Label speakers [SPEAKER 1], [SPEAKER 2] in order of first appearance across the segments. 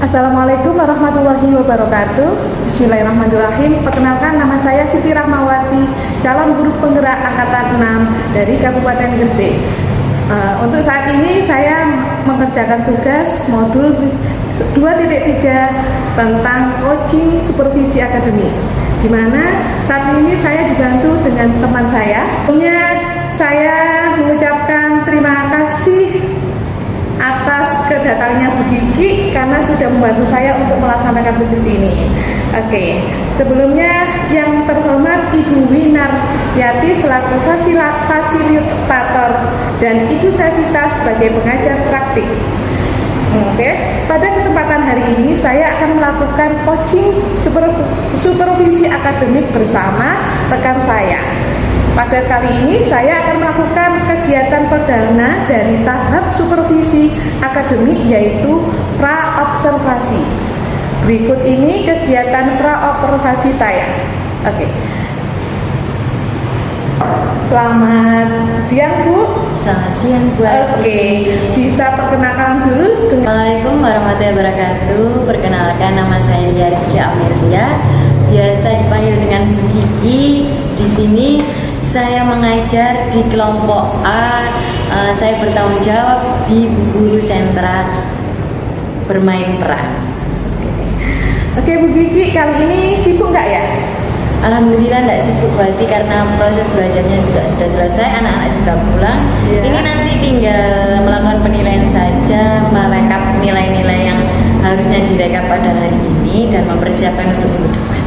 [SPEAKER 1] Assalamualaikum warahmatullahi wabarakatuh. Bismillahirrahmanirrahim. Perkenalkan, nama saya Siti Rahmawati, calon guru penggerak angkatan 6 dari Kabupaten Gresik. Untuk saat ini saya mengerjakan tugas modul 2.3 tentang coaching supervisi akademik, di mana saat ini saya dibantu dengan teman saya. Sebelumnya saya mengucapkan terima kasih atas kedatangannya Bu Gigi karena sudah membantu saya untuk melaksanakan tugas ini. Oke, sebelumnya yang terhormat Ibu Winarti selaku fasilitator dan Ibu Savita sebagai pengajar praktik. Oke, pada kesempatan hari ini saya akan melakukan coaching supervisi akademik bersama rekan saya. Pada kali ini saya akan melakukan kegiatan perdana dari tahap supervisi akademik, yaitu pra-observasi. Berikut ini kegiatan pra-observasi saya. Oke. Selamat siang, Bu.
[SPEAKER 2] Selamat siang, Bu.
[SPEAKER 1] Oke, bisa perkenalkan dulu.
[SPEAKER 2] Assalamualaikum warahmatullahi wabarakatuh. Perkenalkan, nama saya Lia Rizky Amelia, biasa dipanggil dengan Bu Gigi. Di sini saya mengajar di kelompok A. Saya bertanggung jawab di Guru Sentra Bermain Peran.
[SPEAKER 1] Oke, Bu Gigi, kali ini sibuk nggak ya?
[SPEAKER 2] Alhamdulillah tidak sibuk, berarti karena proses belajarnya sudah selesai, anak-anak sudah pulang.
[SPEAKER 1] Yeah.
[SPEAKER 2] Ini nanti tinggal melakukan penilaian saja, merekap nilai-nilai yang harusnya direkap pada hari ini dan mempersiapkan untuk minggu depan.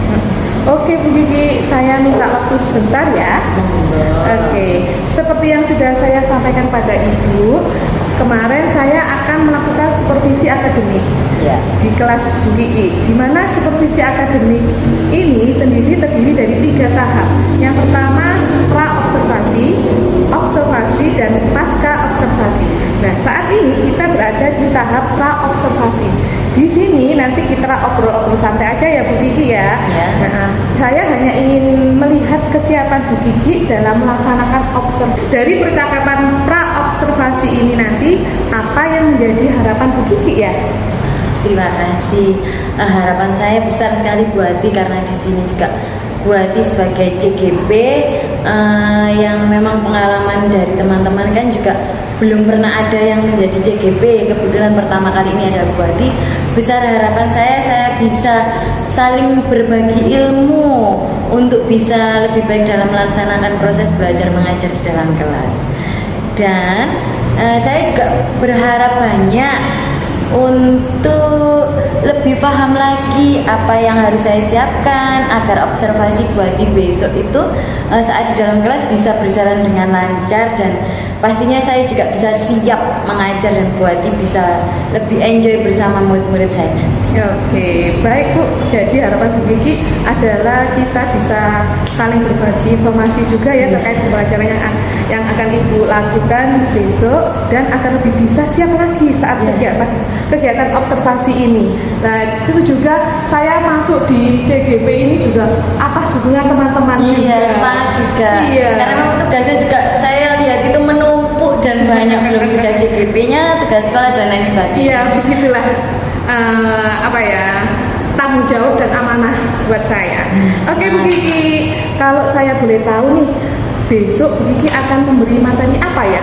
[SPEAKER 1] Oke, Bu Gigi, saya minta waktu sebentar ya. Oke, seperti yang sudah saya sampaikan pada Ibu, kemarin saya akan melakukan supervisi akademik di kelas Bu Gigi, di mana supervisi akademik ini sendiri terdiri dari 3 tahap. Yang pertama pra-observasi, observasi, dan pasca observasi. Nah, saat ini kita berada di tahap pra-observasi. Di sini nanti kita obrol-obrol santai aja ya Bu Gigi ya. Nah, saya hanya ingin melihat kesiapan Bu Gigi dalam melaksanakan observasi. Dari percakapan pra-observasi ini nanti apa yang menjadi harapan Bu Gigi ya?
[SPEAKER 2] Terima kasih. Harapan saya besar sekali Bu Ati, karena di sini juga Bu Ati sebagai CGP yang memang pengalaman dari teman-teman kan juga belum pernah ada yang menjadi CGP. Kebetulan pertama kali ini ada Bu Ati. Besar harapan saya bisa saling berbagi ilmu untuk bisa lebih baik dalam melaksanakan proses belajar mengajar di dalam kelas. Dan saya juga berharap banyak untuk lebih paham lagi apa yang harus saya siapkan agar observasi Bu Ati besok itu saat di dalam kelas bisa berjalan dengan lancar, dan pastinya saya juga bisa siap mengajar dan Bu Ati bisa lebih enjoy bersama murid-murid saya.
[SPEAKER 1] Oke, baik Bu. Jadi harapan Bu Gigi adalah kita bisa saling berbagi informasi juga ya terkait pembelajaran yang akan Ibu lakukan besok, dan akan lebih bisa siap lagi saat kegiatan observasi ini. Nah, itu juga saya masuk di CGP ini juga atas dukungan teman-teman.
[SPEAKER 2] Iya, semangat juga. Iya. Karena memang tugasnya juga saya lihat itu menumpuk dan banyak, belum tugas CGP-nya, tugas sekolah dan lain sebagainya.
[SPEAKER 1] Iya, begitulah. Tanggung jawab dan amanah buat saya. Oke, Bu Gigi, kalau saya boleh tahu nih, besok Bu Gigi akan memberi materi apa ya?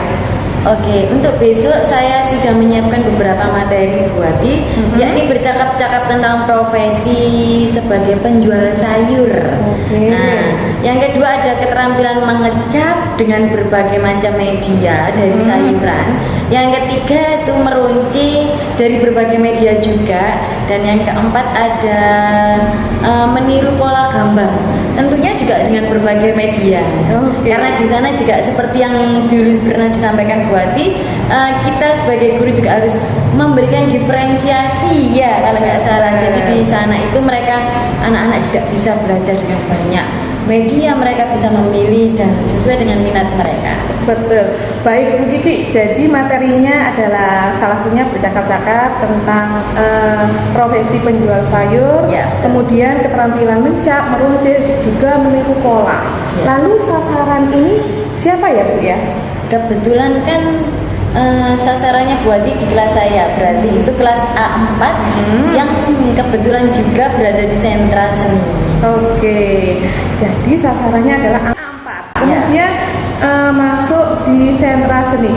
[SPEAKER 2] Oke, untuk besok saya sudah menyiapkan beberapa materi Bu Ati, yakni bercakap-cakap tentang profesi sebagai penjual sayur. Nah, yang kedua ada keterampilan mengecap dengan berbagai macam media dari sayuran. Yang ketiga itu meruncing dari berbagai media juga. Dan yang keempat ada meniru pola gambar, tentunya juga dengan berbagai media. Karena di sana juga seperti yang dulu pernah disampaikan Bu Ati, kita sebagai guru juga harus memberikan diferensiasi ya kalau nggak salah. Jadi di sana itu mereka anak-anak juga bisa belajar dengan banyak media, mereka bisa memilih dan sesuai dengan minat mereka.
[SPEAKER 1] Betul. Baik Bu Gigi, jadi materinya adalah salah satunya bercakap-cakap tentang profesi penjual sayur, kemudian keterampilan mencap, meruncing, juga meniru pola. Lalu sasaran ini siapa ya Bu ya?
[SPEAKER 2] Kebetulan kan sasarannya Bu Adi di kelas saya, berarti itu kelas A4 yang kebetulan juga berada di sentra seni.
[SPEAKER 1] Oke, jadi sasarannya adalah A4. Kemudian masuk di sentra seni.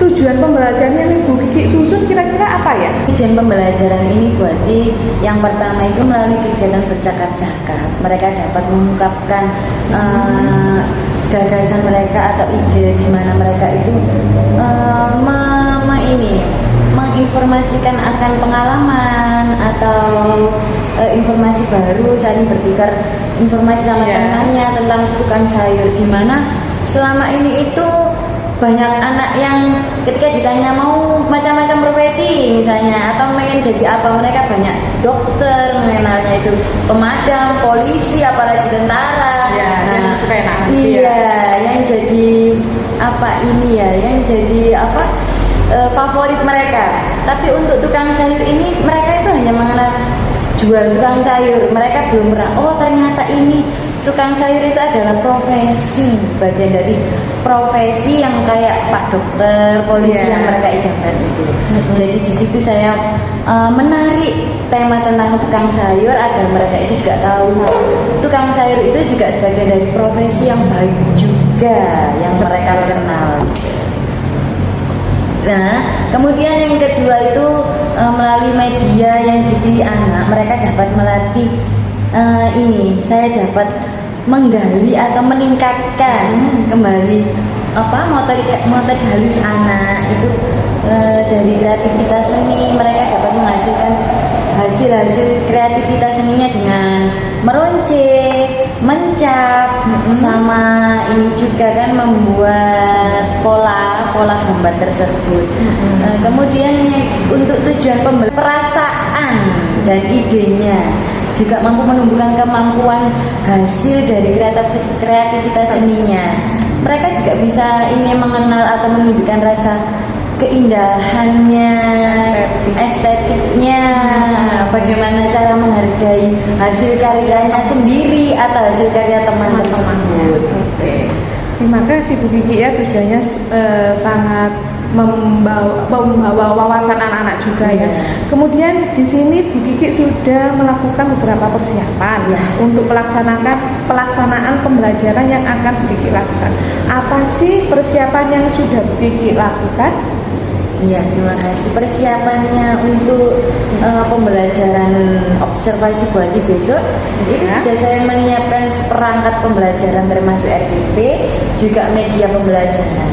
[SPEAKER 1] Tujuan pembelajarannya nih Bu Kiki susun kira-kira apa ya?
[SPEAKER 2] Tujuan pembelajaran ini Bu Adi, yang pertama itu melalui kegiatan bercakap-cakap, mereka dapat mengungkapkan gagasan mereka atau ide di mana mereka itu menginformasikan akan pengalaman atau informasi baru, saling bertukar informasi sama temannya tentang tukang sayur, di mana selama ini itu banyak anak yang ketika ditanya mau macam-macam profesi misalnya atau pengen jadi apa, mereka banyak dokter, mengenalnya itu pemadam, polisi, apalagi tentara.
[SPEAKER 1] Yang suka enak.
[SPEAKER 2] Yang jadi yang jadi favorit mereka. Tapi untuk tukang sayur ini mereka itu hanya mengenal jual tukang sayur, mereka belum pernah ternyata ini tukang sayur itu adalah profesi, bagian dari profesi yang kayak Pak Dokter, polisi yang mereka idamkan itu. Jadi di situ saya menarik tema tentang tukang sayur agar mereka itu juga tahu tukang sayur itu juga sebagian dari profesi yang baik juga yang mereka kenal. Nah, kemudian yang kedua itu melalui media yang dipilih anak, mereka dapat melatih saya dapat menggali atau meningkatkan kembali motorik halus anak itu dari kreativitas seni. Mereka dapat menghasilkan hasil kreativitas seninya dengan meruncing, mencap, sama ini juga kan membuat pola gambar tersebut. Kemudian untuk tujuan perasaan dan idenya juga mampu menumbuhkan kemampuan hasil dari kreativitas seninya. Mereka juga bisa mengenal atau menunjukkan rasa keindahannya, estetiknya, bagaimana cara menghargai hasil karyanya sendiri atau hasil karya teman tersebut.
[SPEAKER 1] Oke. Terima kasih Bu Kiki ya, tujuannya sangat membawa wawasan anak-anak juga ya. Kemudian di sini Bu Kiki sudah melakukan beberapa persiapan untuk pelaksanaan pembelajaran yang akan Bu Kiki lakukan. Apa sih persiapan yang sudah Bu Kiki lakukan?
[SPEAKER 2] Iya, terima kasih. Persiapannya untuk pembelajaran observasi Bu Adi besok itu sudah saya menyiapkan seperangkat pembelajaran termasuk RPP, juga media pembelajaran.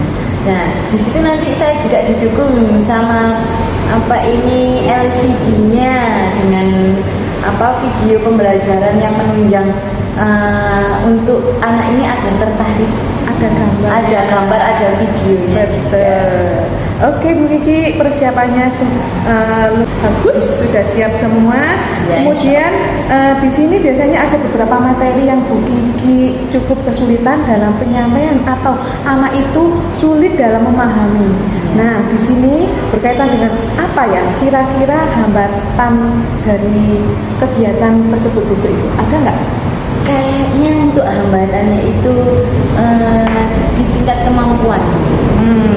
[SPEAKER 2] Nah, di situ nanti saya juga didukung sama LCD-nya dengan video pembelajaran yang menunjang untuk anak ini agar tertarik. Ada gambar, ada videonya.
[SPEAKER 1] Oke Bu Kiki, persiapannya bagus, sudah siap semua. Kemudian di sini biasanya ada beberapa materi yang Bu Kiki cukup kesulitan dalam penyampaian atau anak itu sulit dalam memahami. Nah, di sini berkaitan dengan apa ya? Kira-kira hambatan dari kegiatan tersebut besok itu ada nggak?
[SPEAKER 2] Kayaknya untuk hambatannya itu di tingkat kemampuan.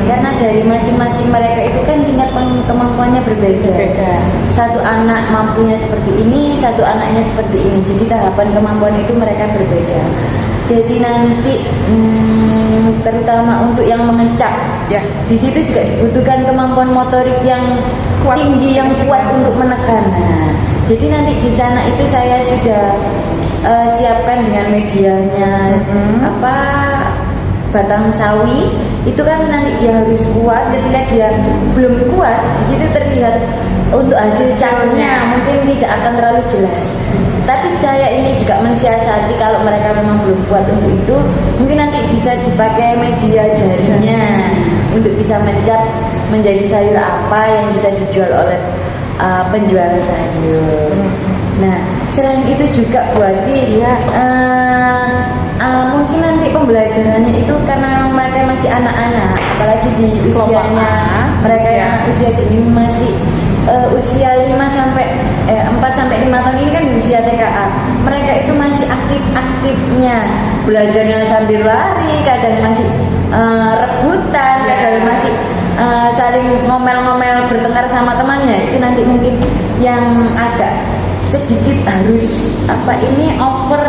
[SPEAKER 2] Karena dari masing-masing mereka itu kan tingkat kemampuannya berbeda. Satu anak mampunya seperti ini, satu anaknya seperti ini. Jadi tahapan kemampuan itu mereka berbeda. Jadi nanti terutama untuk yang mengecap, di situ juga dibutuhkan kemampuan motorik yang kuat, tinggi, yang kuat untuk menekan. Nah, jadi nanti di sana itu saya sudah siapkan dengan medianya batang sawi itu kan nanti dia harus kuat. Ketika dia belum kuat, di situ terlihat untuk hasil capnya mungkin tidak akan terlalu jelas. Tapi saya ini juga mensiasati kalau mereka memang belum kuat untuk itu, mungkin nanti bisa dipakai media jarinya untuk bisa mencap menjadi sayur apa yang bisa dijual oleh penjual sayur. Nah, selain itu juga Bu Adi mungkin nanti pembelajarannya itu karena mereka masih anak-anak, apalagi di usianya mereka yang usia dini masih usia 4 sampai 5 tahun ini kan di usia TKA. Mereka itu masih aktif-aktifnya belajarnya sambil lari, kadang masih rebutan, kadang masih saling ngomel-ngomel bertengkar sama temannya, itu nanti mungkin yang agak sedikit harus over,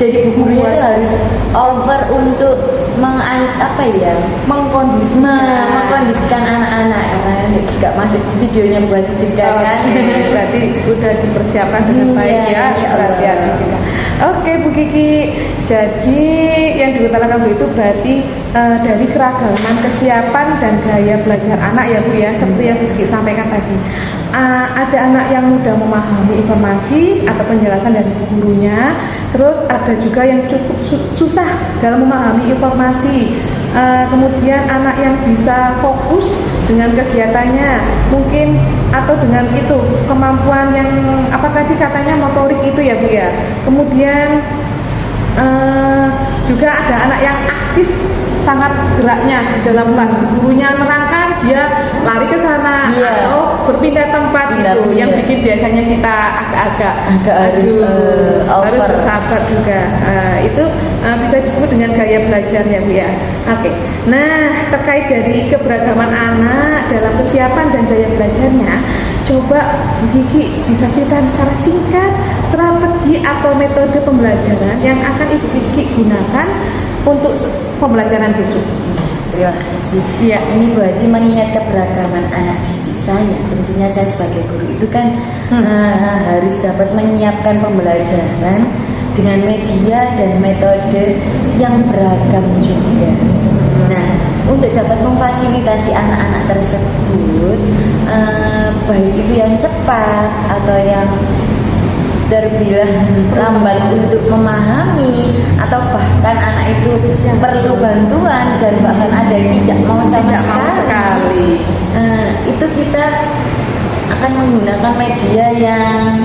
[SPEAKER 2] jadi gurunya itu harus over untuk mengkondisikan anak-anak, karena juga masuk videonya buat juga kan.
[SPEAKER 1] Berarti udah dipersiapkan dengan baik ya, hati-hati juga. Oke Bu Kiki, jadi yang diutarakan Bu itu berarti dari keragaman kesiapan dan gaya belajar anak ya Bu ya, seperti yang Bu Kiki sampaikan tadi. Ada anak yang mudah memahami informasi atau penjelasan dari gurunya, terus ada juga yang cukup susah dalam memahami informasi. Kemudian anak yang bisa fokus dengan kegiatannya, mungkin atau dengan itu kemampuan yang tadi katanya motorik itu ya Bu ya. Kemudian juga ada anak yang aktif, sangat geraknya di dalam kelas, gurunya menerangkan dia lari ke sana atau berpindah tempat gitu, yang bikin biasanya kita agak harus bersabar juga. Itu bisa disebut dengan gaya belajar ya Bu ya. Oke. Nah, terkait dari keberagaman anak dalam kesiapan dan gaya belajarnya, coba Bu Kiki bisa ceritakan secara singkat strategi atau metode pembelajaran yang akan Ibu Kiki gunakan untuk pembelajaran besok.
[SPEAKER 2] Terima kasih.
[SPEAKER 1] Iya,
[SPEAKER 2] ini berarti mengingat keberagaman anak didik saya. Tentunya saya sebagai guru itu kan harus dapat menyiapkan pembelajaran dengan media dan metode yang beragam juga. Nah, untuk dapat memfasilitasi anak-anak tersebut, baik itu yang cepat atau yang terbilang lambat untuk memahami, atau bahkan anak itu perlu bantuan dan bahkan ada yang tidak mau sama sekali. Itu kita akan menggunakan media yang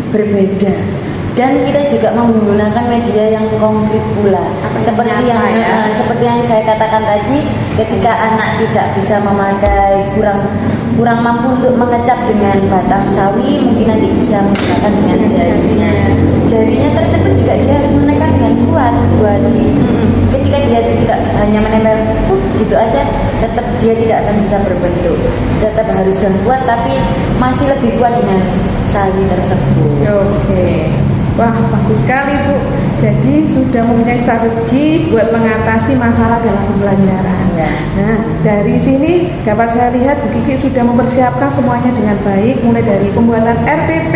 [SPEAKER 2] berbeda, dan kita juga menggunakan media yang konkret pula. Seperti yang saya katakan tadi, ketika anak tidak bisa memakai, kurang mampu untuk mengecap dengan batang sawi, mungkin nanti bisa menggunakan dengan jarinya. Jarinya tersebut juga dia harus menekan dengan kuat. Ketika dia tidak hanya menempel gitu aja, tetap dia tidak akan bisa berbentuk. Tetap harus yang kuat, tapi masih lebih kuat dengan sawi tersebut.
[SPEAKER 1] Oke. Wah, bagus sekali Bu. Jadi sudah mempunyai strategi buat mengatasi masalah dalam pembelajaran. Nah, dari sini dapat saya lihat Bu Kiki sudah mempersiapkan semuanya dengan baik, mulai dari pembuatan RPP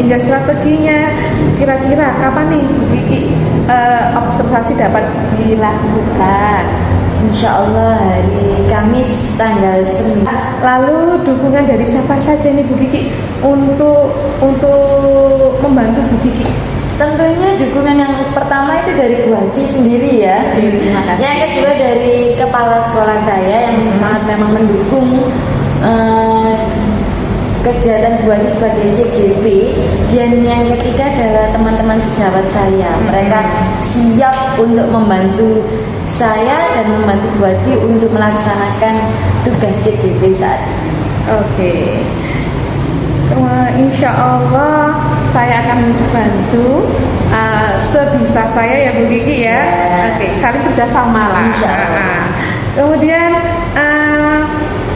[SPEAKER 1] hingga strateginya. Kira-kira kapan nih Bu Kiki observasi dapat dilakukan?
[SPEAKER 2] Insya Allah hari Kamis tanggal 9.
[SPEAKER 1] Lalu dukungan dari siapa saja nih Bu Kiki untuk membantu Bu Kiki?
[SPEAKER 2] Tentunya dukungan yang pertama itu dari Bu Hati sendiri ya. Yang kedua dari kepala sekolah saya yang sangat memang mendukung kegiatan Bu Hati sebagai CGP. Dan yang ketiga adalah teman-teman sejawat saya. Mereka siap untuk membantu saya dan membantu Bu Hati untuk melaksanakan tugas CGP saat ini.
[SPEAKER 1] Oke. Insya Allah saya akan bantu sebisa saya ya Bu Kiki ya. Oke, saling kerjasama lah.
[SPEAKER 2] Insya Allah.
[SPEAKER 1] Kemudian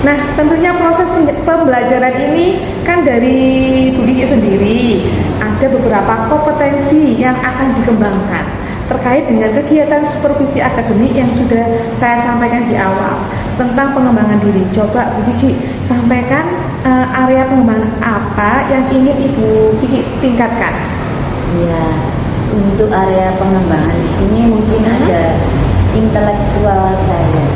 [SPEAKER 1] nah tentunya proses pembelajaran ini kan dari Bu Kiki sendiri ada beberapa kompetensi yang akan dikembangkan terkait dengan kegiatan supervisi akademik yang sudah saya sampaikan di awal tentang pengembangan diri. Coba Bu Kiki sampaikan area pengembangan apa yang ingin Ibu Kiki tingkatkan?
[SPEAKER 2] Ya, untuk area pengembangan di sini mungkin ada intelektual saya.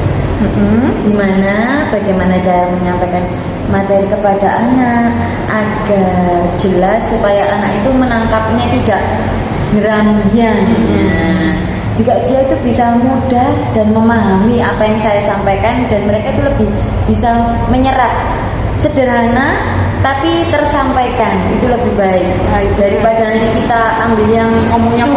[SPEAKER 2] Dimana bagaimana cara menyampaikan materi kepada anak agar jelas supaya anak itu menangkapnya tidak gerambiang. Juga dia itu bisa mudah dan memahami apa yang saya sampaikan, dan mereka itu lebih bisa menyerap. Sederhana tapi tersampaikan itu lebih baik daripada nanti kita ambil yang ngomongnya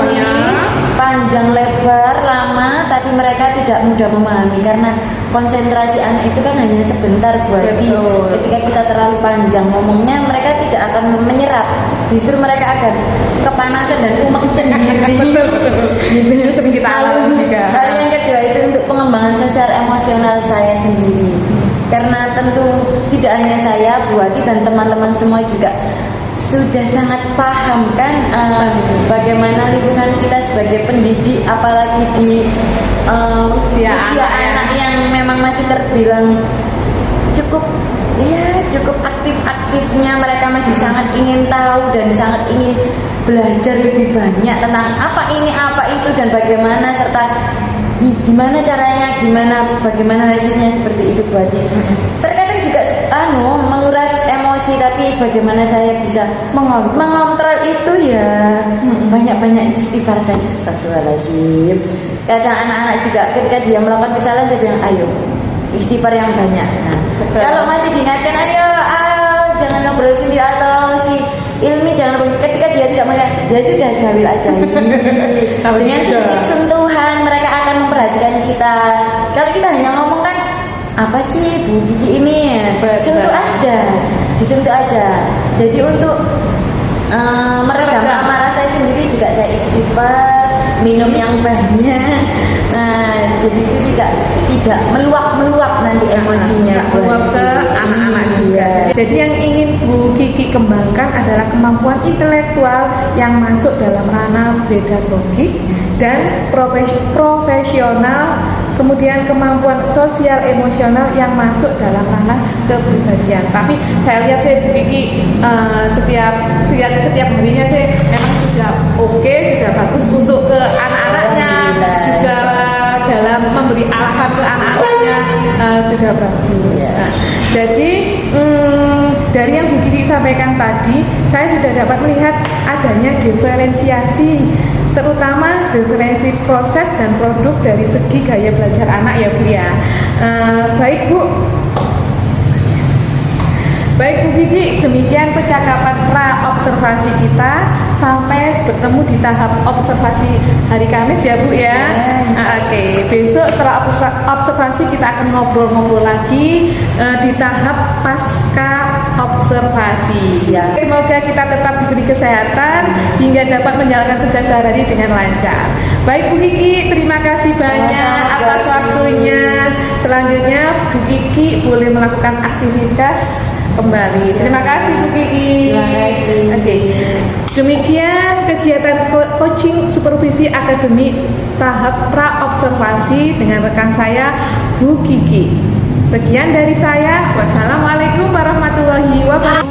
[SPEAKER 2] panjang lebar lama tapi mereka tidak mudah memahami, karena konsentrasi anak itu kan hanya sebentar berarti ketika kita terlalu panjang ngomongnya mereka tidak akan menyerap, justru mereka akan kepanasan dan umek sendiri.
[SPEAKER 1] Itu sering kita alami juga.
[SPEAKER 2] Hal yang kedua itu untuk pengembangan sosial emosional saya sendiri. Karena tentu tidak hanya saya, Bu Wati dan teman-teman semua juga sudah sangat paham kan bagaimana lingkungan kita sebagai pendidik, apalagi di usia anak yang memang masih terbilang cukup aktif-aktifnya. Mereka masih sangat ingin tahu dan sangat ingin belajar lebih banyak tentang apa ini, apa itu, dan bagaimana, serta gimana caranya, bagaimana hasilnya, seperti itu Bu Wati. Terkadang juga menguras emosi, tapi bagaimana saya bisa mengontrol itu ya, banyak-banyak istighfar saja. Astagfirullahaladzim. Kadang anak-anak juga ketika dia melakukan kesalahan, saya bilang ayo istighfar yang banyak. Nah, kalau masih diingatkan ayo jangan ngobrol sendiri atau si Ilmi jangan ngobrol, ketika dia tidak melihat, ya sudah jawil aja. Dengan sedikit sentuhan mereka akan memperhatikan kita. Kalau kita hanya ngomong kan, apa sih Bu Kiki ini, disentuh aja. Jadi untuk meredam amarah saya sendiri juga saya istighfar, minum yang banyak. Nah, jadi itu tidak meluap nanti emosinya,
[SPEAKER 1] meluap ke anak-anak juga. Jadi yang ingin Bu Kiki kembangkan adalah kemampuan intelektual yang masuk dalam ranah pedagogik dan profesional, kemudian kemampuan sosial emosional yang masuk dalam ranah kepribadian. Tapi saya lihat Bu Kiki setiap harinya memang sudah oke, sudah bagus untuk ke anak-anaknya, juga dalam memberi arahan ke anak-anaknya sudah bagus. Nah, jadi dari yang Bu Kiki sampaikan tadi, saya sudah dapat melihat adanya diferensiasi, terutama diferensi proses dan produk dari segi gaya belajar anak ya Bu ya. Baik Bu Kiki, demikian percakapan pra-observasi kita sampai bertemu di tahap observasi hari Kamis ya Bu ya. Oke, besok setelah observasi kita akan ngobrol-ngobrol lagi di tahap pasca observasi. Semoga kita tetap diberi kesehatan hingga dapat menjalankan tugas sehari-hari dengan lancar. Baik Bu Kiki, terima kasih banyak atas waktunya. Selanjutnya Bu Kiki boleh melakukan aktivitas kembali. Terima kasih Bu Kiki.
[SPEAKER 2] Terima kasih.
[SPEAKER 1] Oke. Demikian kegiatan coaching supervisi akademik tahap pra-observasi dengan rekan saya Bu Kiki. Sekian dari saya. Wassalamualaikum warahmatullahi wabarakatuh.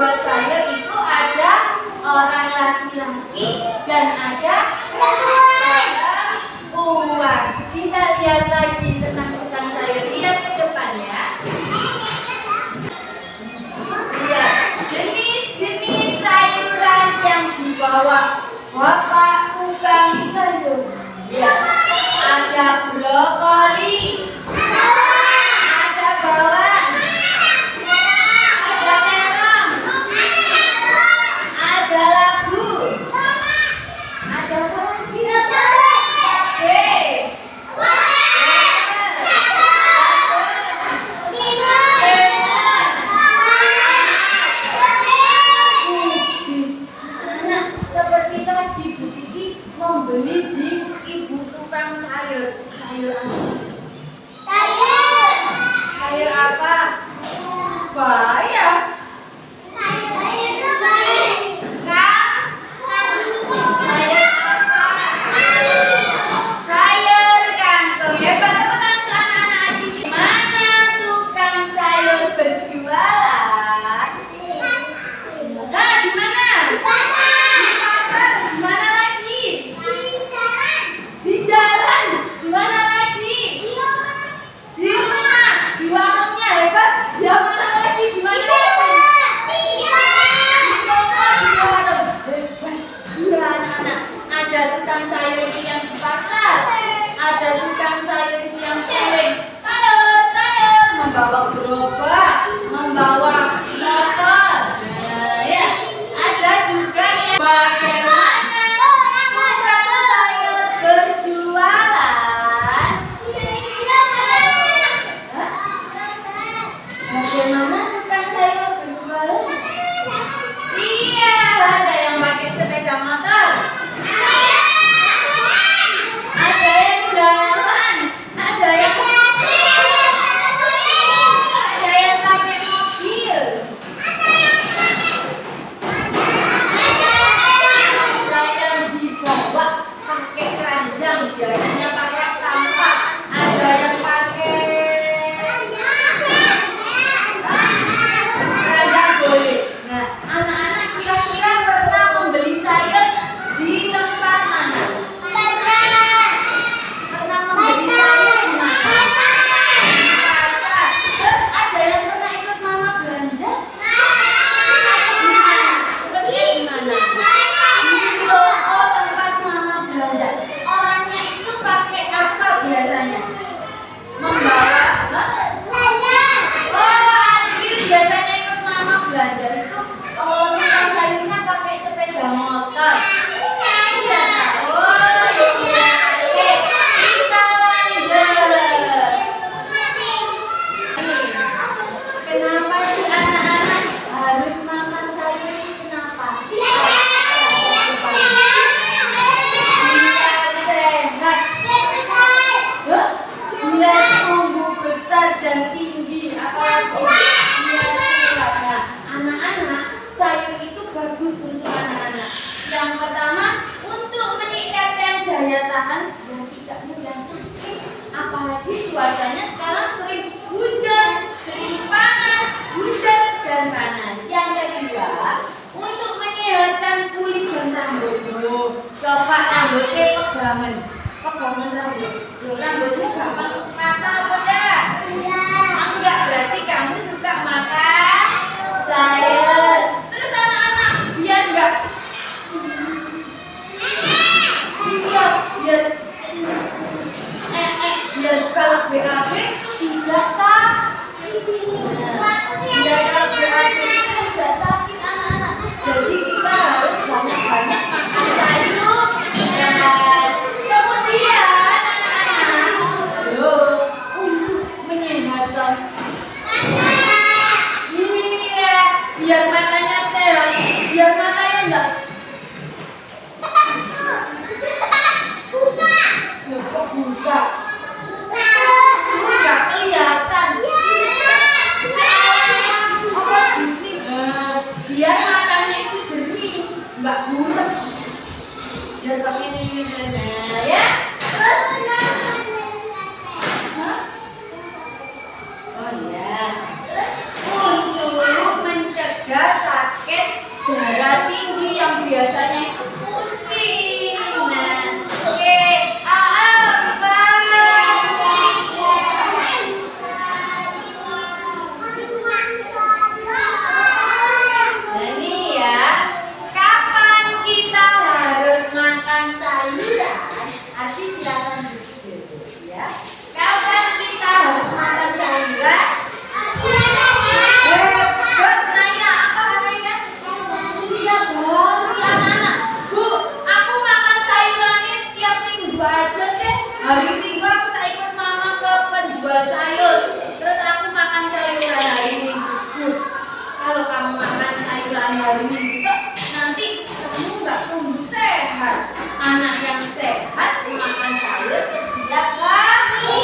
[SPEAKER 2] penjual sayur itu ada orang laki-laki dan ada perempuan. Kita lihat lagi tentang tukang sayur. Lihat ke depan ya. Lihat jenis-jenis sayuran yang dibawa Bapak tukang sayur. Lihat, ada brokoli, ada bawang, ada terong, ada labu, ada apa lagi? Cabai, Anak, seperti tadi Bu Kiki membeli di ibu tukang sayur. Sayur apa? Sayur apa? Bayam. Sayur kangkung. Hebat teman-teman anak-anak di sini. Mana tukang sayur berjualan? Nah, di mana? Di pasar. Di mana lagi? Di jalan. Di mana lagi? Di rumah. Di warungnya. Hebat. Di mana lagi? Di mana? Iya anak-anak, ada tukang sayur yang di pasar, ada tukang sayur yang keliling sayur membawa gerobak, membawa motor. Nah, ya, ada juga yang bagaimana tukang sayur berjualan. Hah? Bagaimana tukang sayur berjualan? Iya, ada yang pakai sepeda motor, ada yang jalan, ada yang pakai mobil, ada yang dibawa pakai keranjang, biasanya pakai tampah, ada yang pakai keranjang boleh. Nah, anak-anak kira-kira pernah membeli sayur di tempat mana? Pernah membeli sayur di mana? Di pasar. Terus ada yang pernah ikut mama belanja? Di mana? Ikutnya di mana? Di toko tempat mama belanja. Orangnya itu pakai apa biasanya? Membawa Adri biasanya ikut mama belanja itu tukang sayurnya pakai sepeda motor. Iya. Oh iya. Oke, kita lanjut. Kenapa sih anak-anak harus makan sayur ini? Kenapa? Biar sehat. Hah? Biar tumbuh besar dan tinggi. Apalagi biar kuat. Nah, anak-anak, sayur itu bagus untuk anak-anak. Yang pertama, untuk meningkatkan daya tahan dan tidak mudah sakit. Apalagi cuacanya sekarang sering hujan, sering panas, hujan dan panas. Yang kedua, untuk menyehatkan kulit dan rambut. Coba rambutnya pegangan rambut. Rambutnya gampang patah apa enggak? Enggak, berarti kamu suka makan sayur. Terus anak-anak, biar enggak biar kalau BAB tidak sakit. Biar kalau BAB tidak sakit anak-anak. Jadi kita harus banyak-banyak makan sayur. Kemudian anak-anak, untuk menyehatkan biar matanya sehat, biar matanya enggak buka. Enggak kelihatan. Apa jernih? Biar matanya itu jernih, enggak buram. Biar pakai ini ya. Terus oh iya. Terus untuk mencegah sakit darah tinggi yang biasanya itu pusing. Nah, oke, apa? Nah ini ya, kapan kita harus makan sayuran? Arsi silakan duduk ya. Kapan kita harus makan sayuran? Buat nanya apa katanya? Setiap hari anak-anak. Bu, aku makan sayurannya setiap minggu aja deh. Hari Minggu aku tak ikut mama ke penjual sayur. Terus aku makan sayuran hari Minggu. Bu, kalau kamu makan sayuran hari Minggu tuh nanti kamu nggak tumbuh sehat. Anak yang sehat makan sayur setiap hari.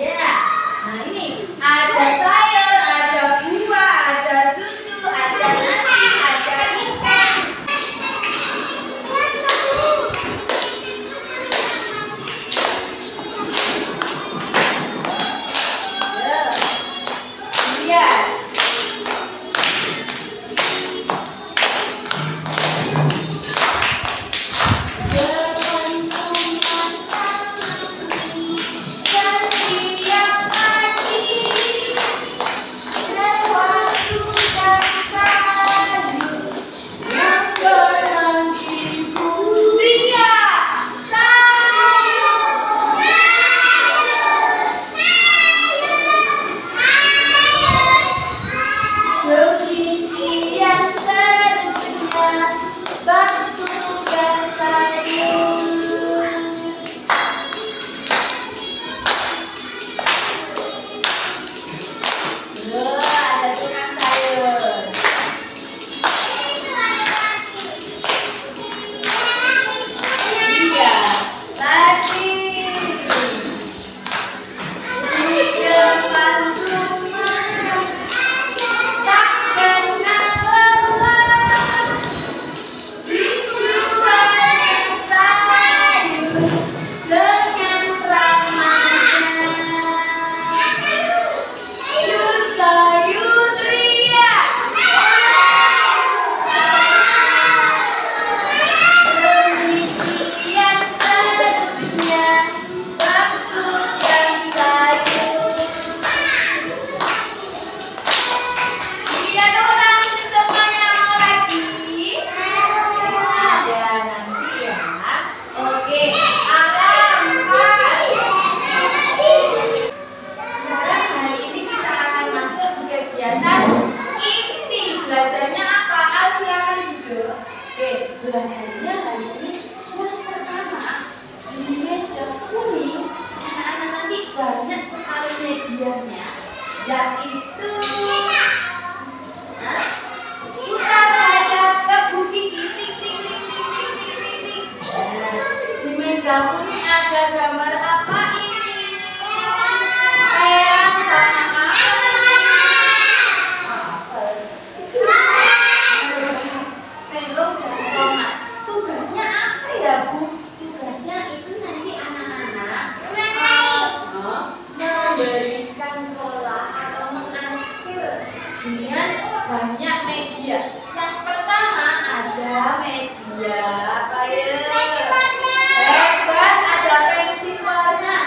[SPEAKER 2] Iya. Nah ini ada sayur, ada buah, ada susu, ada nasi, ada ikan. Lihat. Setiap pagi lewat hutan sayur yang menantiku. Lihat sayur. Kegigihan serunya baksukan sayur. Ada tukang sayur. Iya, tadi di depan rumah tak kenal lelah. Dijual sayur dengan ramahnya. Sayur ria. Demikian serunya baksukan sayur. Lihat orang semuanya mau lagi. Ada nanti ya. Oke, alam Pak. Sekarang hari ini kita akan masuk di kegiatan inti. Belajarnya apa? Silakan duduk. Oke, belajarnya hari ini yang pertama di meja kuning. Anak-anak nanti banyak sekali medianya, yaitu putar hadap ke bukit ting ting ting ting ting ting ting. Nah, di meja kuning ada gambar apa ini? Terong sama apa? Terong dan tomat. Tugasnya apa ya, Bu? Tugasnya itu nanti anak-anak memberikan pola atau mengarsir dengan banyak media. Yang pertama ada media apa ya? Hebat, ada pensil warna.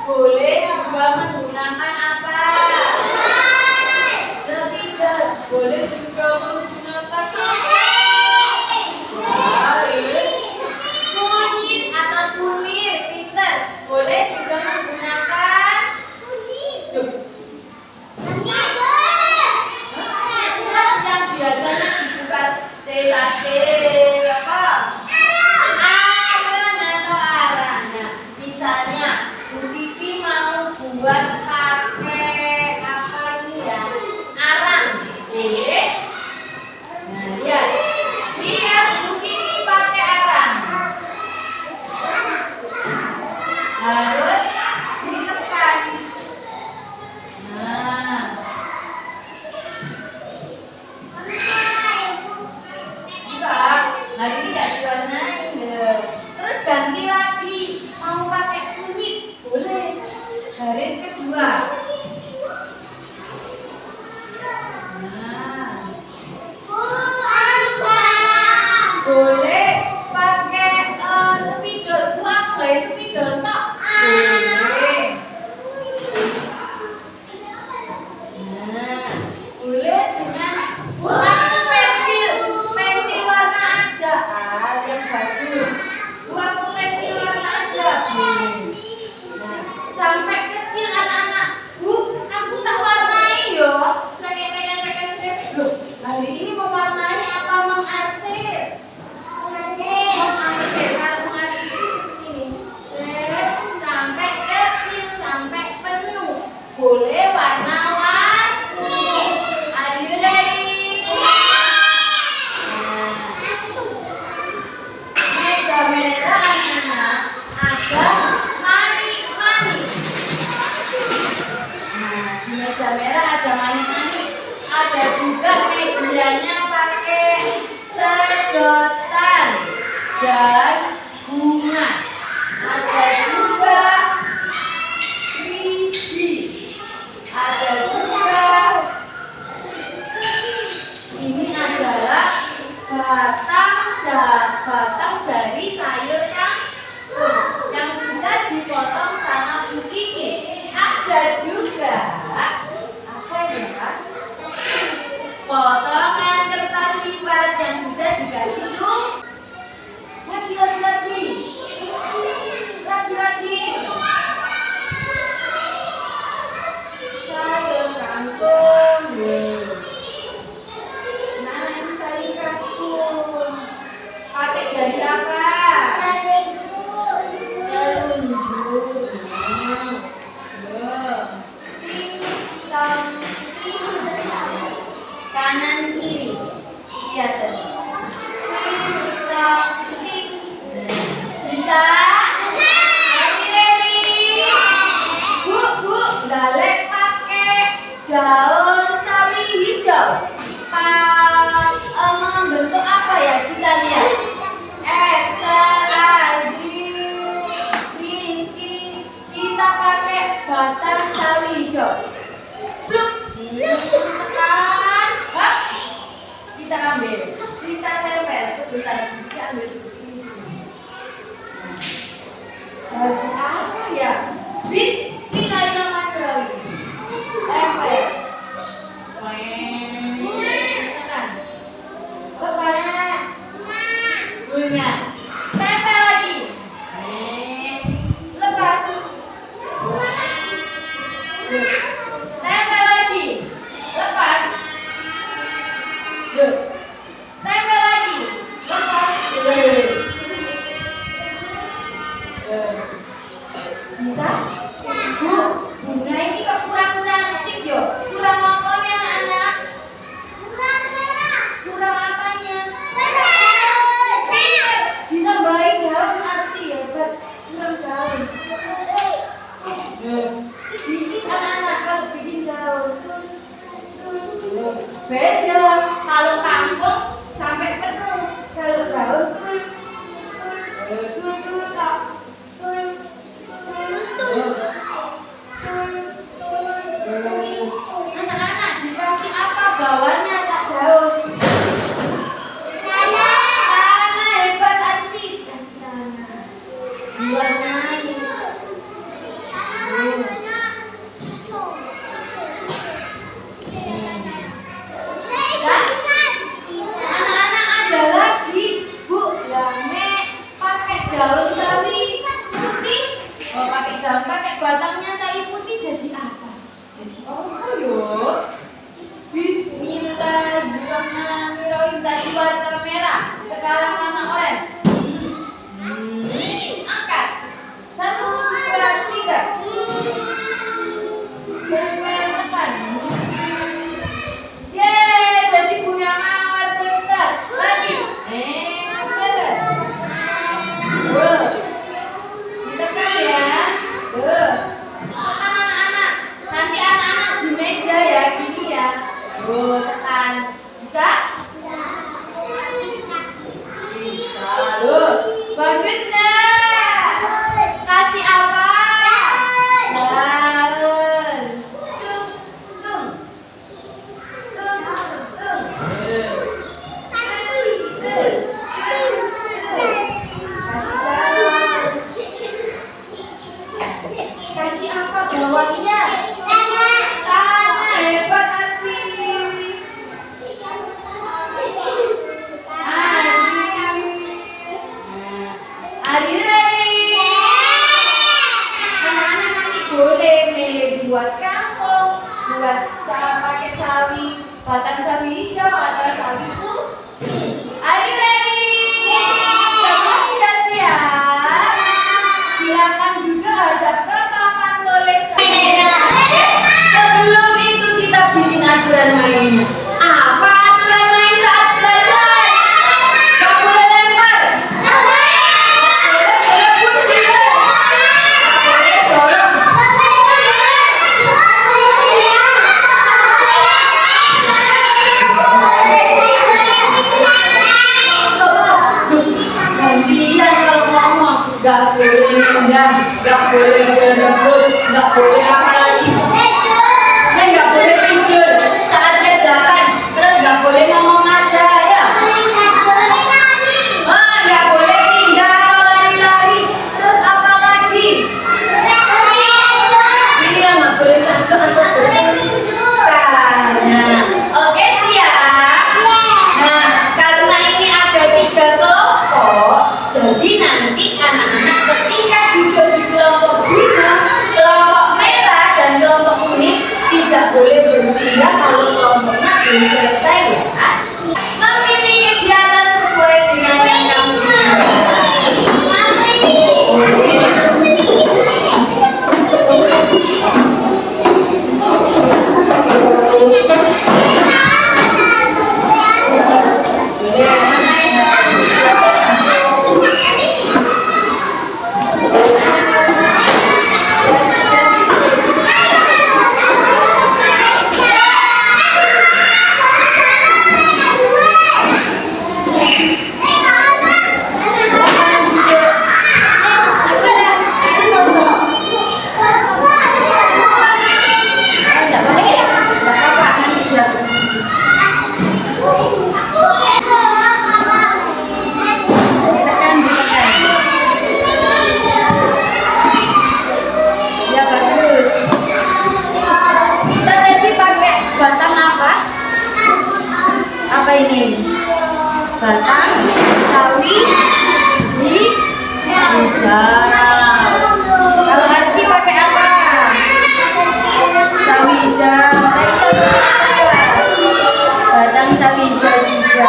[SPEAKER 2] Boleh juga menggunakan apa? Spidol. Boleh juga menggunakan kunyit atau kunir, pinter. Boleh juga menggunakan yang biasanya dibuka telape apa? Arang atau arang. Nah, misalnya Bu Titi mau buat pakai apa ini ya? Arang. Boleh? Nah, lihat. Lihat Bu Titi pakai arang. Harus ditekan. Nah. Buka. Hari ini mewarnai apa mengarsir? Mengarsir. Kalau mengarsir itu seperti ini. Sampai kecil, sampai penuh. Boleh warna-warni. Are you ready? Meja merah anak-anak ada manik-manik. Nah, di meja merah ada manik-manik. Ada juga medianya pakai sedotan dan bunga. Ada juga lidi. Ada juga ini adalah batang dari sayur yang sudah dipotong sama Bu Kiki. Ada juga apa ya? Potongan kertas lipat yang sudah dikasih lagi. Sayur kangkung. Nah, ini sayur kangkung. Pakai jari apa? Telunjuk. Kanan kiri. Lihat tadi. Bisa? Ready? Bu, galek pakai daun sawi hijau. Membentuk apa ya? Kita lihat. Excel, Azri, Rizky. Kita pakai batang sawi hijau. Bluk. Tekan. Hop. Kita ambil. Kita tempel sebentar. Kita ambil seperti ini. Jadi apa ya? Bismillahirrahmanirrahim. Tempel. Tekan. Lepas. Bunga. Tempel lagi. Lepas. Tempel lagi. Lepas. Tempel lagi. Lepas. Bisa? Bu, bunga ini kok kurang cantik yo. Kurang apanya anak-anak? Kurang apanya? Pinter. Ditambahin daun arsi hebat. Kurang daun. Sedikit anak-anak kalau bikin daun. Beda. Kalau kangkung sampai penuh. Kalau daun anak-anak dikasih apa bawahnya tak daun? Tanah hebat Arsi. Kasih tanah. Diwarnai. Anak-anak ada lagi, Bu. Lame pakai daun sawi putih. Oh, pakai daun, pakai batangnya sawi putih jadi apa? Jadi apa yo? Bismillahirrahmanirrahim. Tadi warna merah, sekarang warna oranye. Angkat. 1, 2, 3. Tempel tekan. Yeay, jadi punya mawar besar. Lagi. Tekan ya. Tekan anak-anak. Nanti anak-anak di meja ya, gini ya. Tekan. Bisa? Bisa. Bagus dah. Kasih apa? Daun. Tung. Kasih apa bawahnya? Tanah hebat Arsi.
[SPEAKER 3] hijau atau sawi putih. Are you ready? Semua sudah siap? Silakan duduk hadap ke papan tulisan. Sebelum itu kita bikin aturan mainnya. Apa aturan main saat belajar? Gak boleh lempar. Gak boleh berebut juga. Gak boleh dorong. Gantian kalau ngomong. Gak boleh nendang, gak boleh berebut, gak boleh apa lagi. Gak boleh tidur saat kerjakan. Terus gak boleh ngomong aja ya. Gak boleh pindah atau lari-lari. Terus apa lagi? Iya, gak boleh sanggup atau bertengkar. Nah, oke siap. Nah, karena ini ada 3 kelompok, jadi nanti anak-anak ketika duduk di kelompok biru, kelompok merah dan kelompok kuning tidak boleh berpindah kalau kelompoknya belum selesai ya. Memilih kegiatan sesuai dengan yang kamu batang sawi hijau. Kalau Arsi pakai apa? Sawi hijau. Batang sawi hijau juga.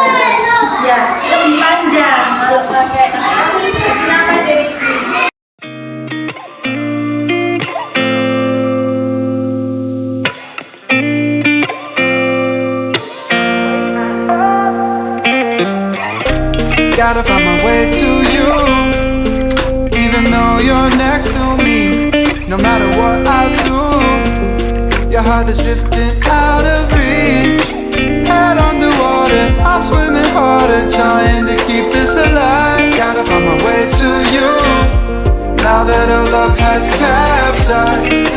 [SPEAKER 3] Ya, lebih panjang kalau pakai kenapa sih Rizky?
[SPEAKER 4] Gotta find my way to you, even though you're next to me. No matter what I do, your heart is drifting out of reach. Head underwater, I'm swimming harder, trying to keep this alive. Gotta find my way to you, now that our love has capsized.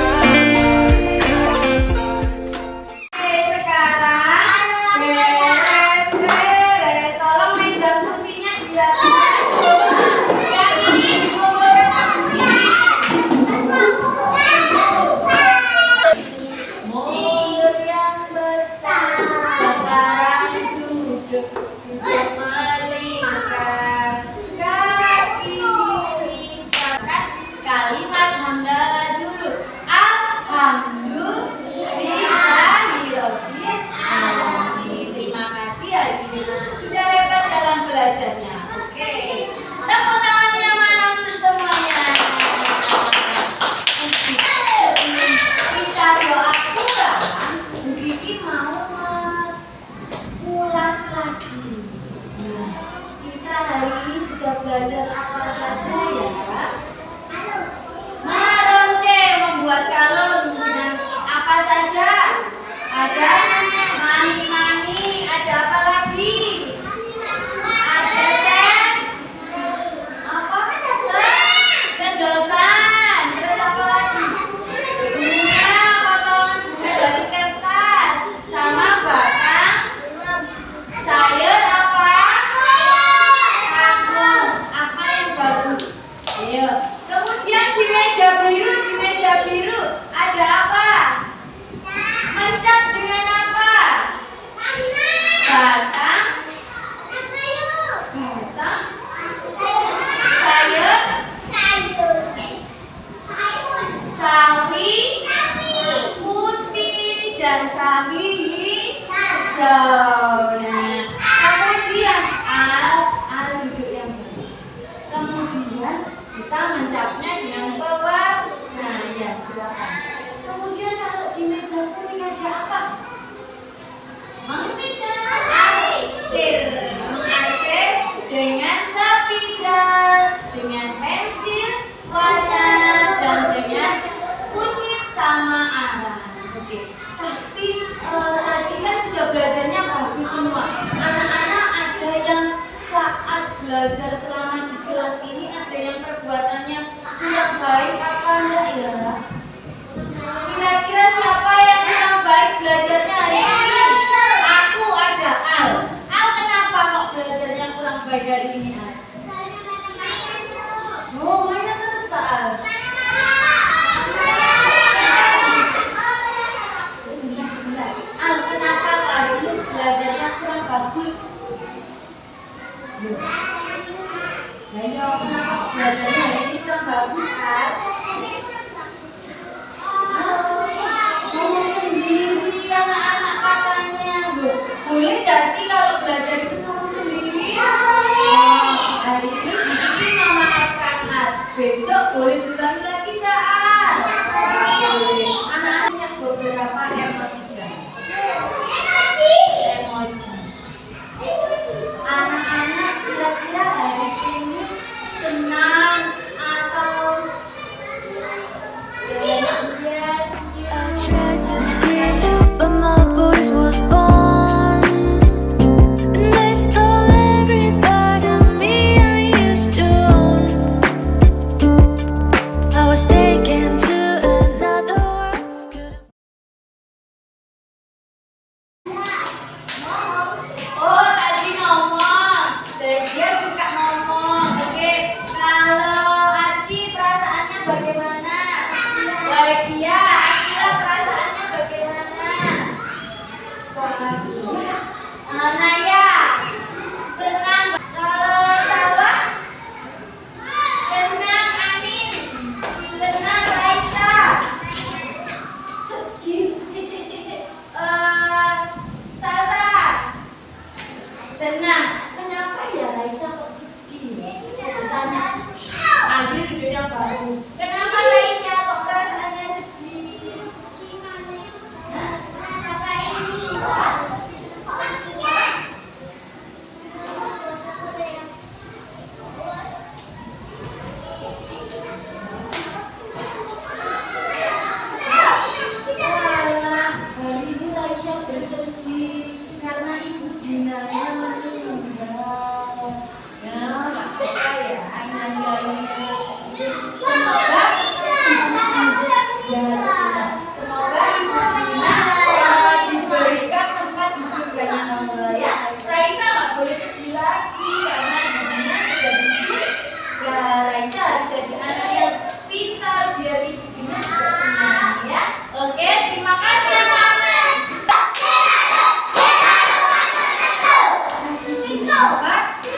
[SPEAKER 3] Belajar apa saja ya Kak? Meronce, membuat kalung dengan apa saja? Ada mani-mani, ada apa lagi? Ada apa? Sedotan, terus apa lagi? Bunga, potongan bunga dari kertas, sama batang sayur apa? Kangkung. Apa yang belajar selama di kelas ini ada yang perbuatannya kurang baik apa enggak ya? Kira-kira siapa yang kurang baik belajarnya hari ini? Aku ada Al. Al kenapa kok belajarnya kurang baik hari ini Al? Oh, mainan terus tak Al? Al, kenapa hari ini belajarnya kurang bagus? Nah, ya, kenapa belajarnya hari ini kurang bagus, Al? Ngomong sendiri anak-anak katanya, loh. Boleh nggak sih kalau belajar itu ngomong sendiri? Hari ini bikin memaafkan Al. Besok boleh diulangi lagi nggak, Al? Boleh. Anak-anak punya beberapa emoji. Anak-anak kira-kira hari ini senang atau bahagia?
[SPEAKER 5] I tried to scream, but my voice was gone. And they stole every part of me I used to own. I was taken to another world.
[SPEAKER 3] Oh, tadi ngomong. Dia suka ngomong. Oke, kalau Arsi perasaannya bagaimana? Bahagia. Akila perasaannya bagaimana? Bahagia. Naya, senang. Kalau Salwa, senang. Amin, senang. Raisya, sedih. Salsa, senang. Kenapa ya Raisa kok sedih? Tanya. Azri duduk yang baru. Kenapa Raisa kok perasaannya sedih? Hah? Kenapa ini? Walah, hari ini Raisa bersedih karena ibu Dinanya meninggal. Ya, nggak apa-apa ya. Semoga semoga ibu Dina diberikan tempat di surganya Allah ya. Raisa nggak boleh sedih lagi karena ibu Dina sudah bikin. Ya, Raisa harus jadi anak yang pintar biar ibu Dina juga senang ya. Oke, terima kasih anak-anak.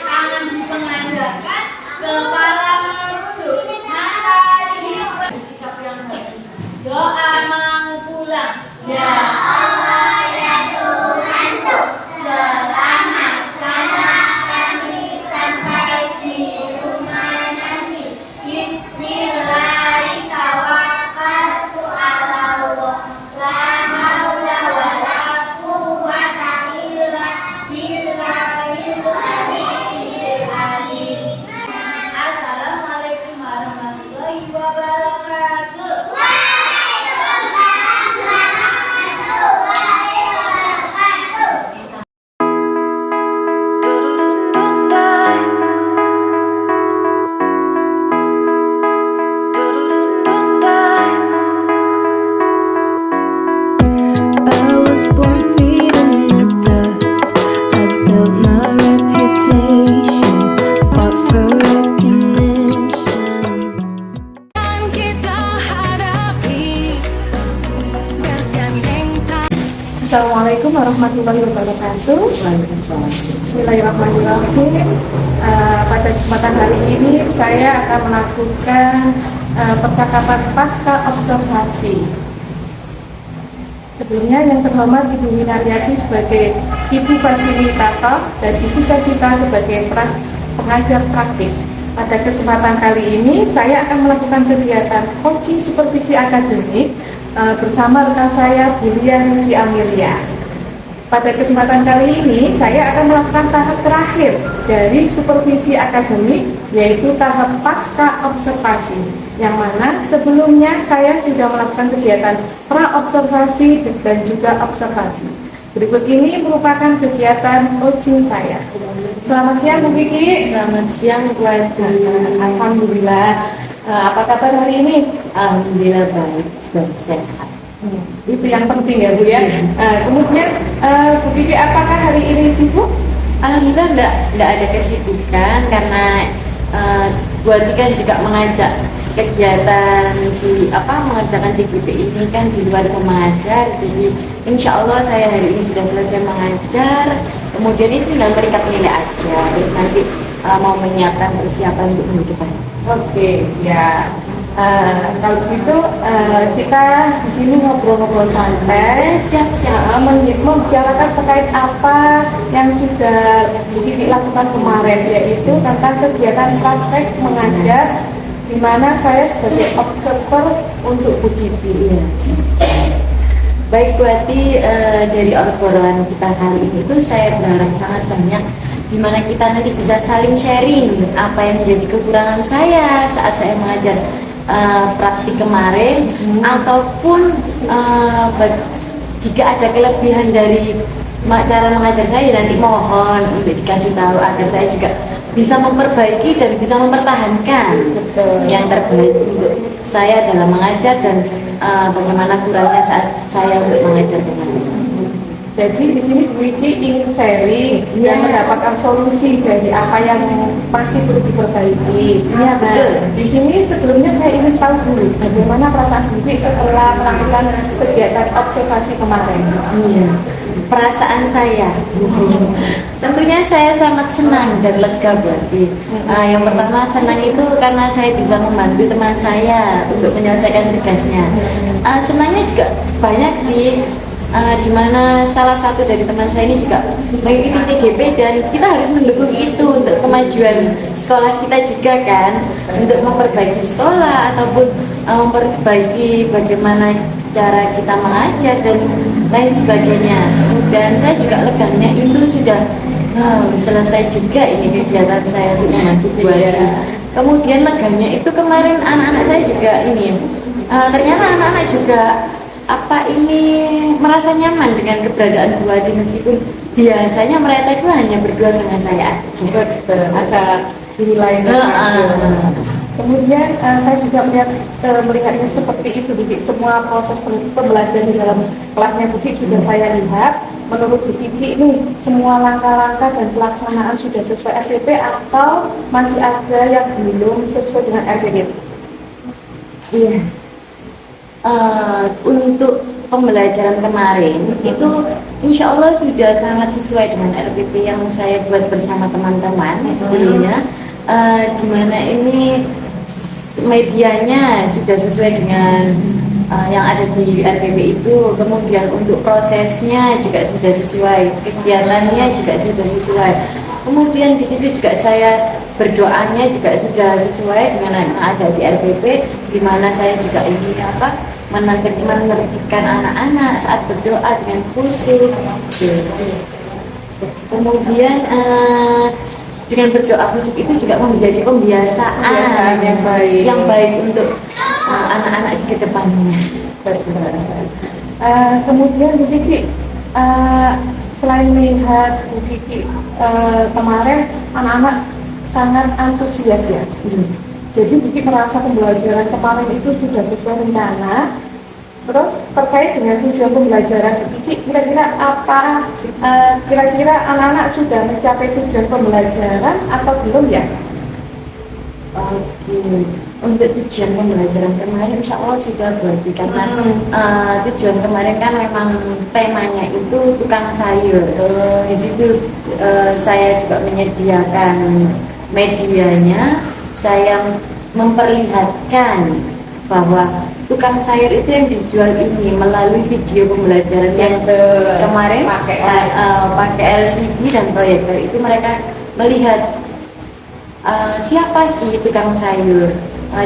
[SPEAKER 3] Tangan dipengandakan, kepala menunduk, mata dibuka. Sikap yang baik. Doa mau pulang. Ya Allah ya Tuhanku, selamatkanlah kami sampai di rumah nanti. Bismillahirrahmanirrahim. Tawakkaltu ala Allah, la haula wa la quwwata illa billahil aliyyil azim. Assalamualaikum warahmatullahi wabarakatuh.
[SPEAKER 5] I was born feeding the dust. I built my reputation, fought for recognition. Kita hadapi bergandeng tangan.
[SPEAKER 1] Assalamualaikum warahmatullahi wabarakatuh. Bismillahirrahmanirrahim. Pada kesempatan hari ini saya akan melakukan percakapan pasca observasi. Sebelumnya yang terhormat Ibu Winariyati sebagai Ibu Fasilitator dan Ibu Syafita sebagai pengajar praktik. Pada kesempatan kali ini saya akan melakukan kegiatan coaching supervisi akademik bersama rekan saya Bulia Rizky Amelia. Pada kesempatan kali ini saya akan melakukan tahap terakhir dari supervisi akademik, yaitu tahap pasca observasi, yang mana sebelumnya saya sudah melakukan kegiatan pra-observasi dan juga observasi. Berikut ini merupakan kegiatan coaching saya. Selamat siang Bu Kiki.
[SPEAKER 2] Selamat siang buat
[SPEAKER 1] Alhamdulillah. Apa kabar hari ini?
[SPEAKER 2] Alhamdulillah baik dan sehat.
[SPEAKER 1] Itu yang penting ya Bu ya. Kemudian Bu Kiki, apakah hari ini sibuk?
[SPEAKER 2] Alhamdulillah enggak ada kesibukan karena Bu Ati kan juga mengajak kegiatan mengerjakan TGP ini kan di luar jam mengajar. Jadi insya Allah saya hari ini sudah selesai mengajar, kemudian itu tinggal terikat nilai aja, terus nanti mau menyiapkan persiapan untuk minggu depan.
[SPEAKER 1] Oke, ya. Kalau begitu kita di sini ngobrol-ngobrol santai,
[SPEAKER 2] Siap-siap.
[SPEAKER 1] membicarakan terkait apa yang sudah dilakukan kemarin, yaitu tentang kegiatan praktek mengajar, di mana saya sebagai observer untuk Bu Kiki.
[SPEAKER 2] Baik Bu Ati, dari obrolan kita kali ini tuh saya berharap sangat banyak di mana kita nanti bisa saling sharing apa yang menjadi kekurangan saya saat saya mengajar praktik kemarin, ataupun jika ada kelebihan dari cara mengajar saya nanti mohon untuk dikasih tahu agar saya juga bisa memperbaiki dan bisa mempertahankan yang terbaik untuk saya dalam mengajar dan bagaimana kurangnya saat saya untuk mengajar kemarin.
[SPEAKER 1] Jadi di sini Bu Kiki ingin sharing dan mendapatkan solusi dari apa yang masih perlu diperbaiki.
[SPEAKER 2] Iya, betul.
[SPEAKER 1] Di sini sebelumnya saya ingin tahu dulu bagaimana perasaan Bu Kiki setelah melakukan kegiatan observasi kemarin.
[SPEAKER 2] Iya, perasaan saya tentunya saya sangat senang dan lega berarti. Yang pertama senang itu karena saya bisa membantu teman saya untuk menyelesaikan tugasnya. Senangnya juga banyak sih, di mana salah satu dari teman saya ini juga mengikuti CGP dan kita harus mendukung itu untuk kemajuan sekolah kita juga kan, untuk memperbaiki sekolah ataupun memperbaiki bagaimana cara kita mengajar dan lain sebagainya. Dan saya juga leganya itu sudah selesai juga ini kegiatan saya untuk membantu Bu Ati. Kemudian leganya itu kemarin anak-anak saya juga ini ternyata anak-anak juga merasa nyaman dengan keberadaan Bu Ati, meskipun biasanya mereka itu hanya berdua sama saya aja.
[SPEAKER 1] Ada nilai Kemudian saya juga melihatnya seperti itu, Bu Kiki. Semua proses pembelajaran di dalam kelasnya Bu Kiki sudah saya lihat. Menurut Bu Kiki ini semua langkah-langkah dan pelaksanaan sudah sesuai RPP atau masih ada yang belum sesuai dengan RPP?
[SPEAKER 2] Iya. Untuk pembelajaran kemarin itu insya Allah sudah sangat sesuai dengan RPP yang saya buat bersama teman-teman sebelumnya, di mana ini medianya sudah sesuai dengan yang ada di RPP itu. Kemudian untuk prosesnya juga sudah sesuai, kegiatannya juga sudah sesuai. Kemudian di situ juga saya berdoanya juga sudah sesuai dengan yang ada di RPP, di mana saya juga ingin menertibkan anak-anak saat berdoa dengan khusyuk. Kemudian dengan berdoa khusyuk itu juga menjadi pembiasaan yang baik untuk anak-anak di kedepannya.
[SPEAKER 1] Kemudian Bu Kiki, selain melihat Bu Kiki kemarin anak-anak sangat antusias ya. Jadi Bu Kiki merasa pembelajaran kemarin itu sudah sesuai rencana. Terus terkait dengan tujuan pembelajaran Bu Kiki, kira-kira anak-anak sudah mencapai tujuan pembelajaran atau belum ya?
[SPEAKER 2] Oke, untuk tujuan pembelajaran kemarin insya Allah sudah berarti, karena tujuan kemarin kan memang temanya itu tukang sayur. Di situ saya juga menyediakan medianya, saya memperlihatkan bahwa tukang sayur itu yang dijual ini melalui video pembelajaran yang kemarin pakai LCD dan proyektor. Itu mereka melihat siapa sih tukang sayur,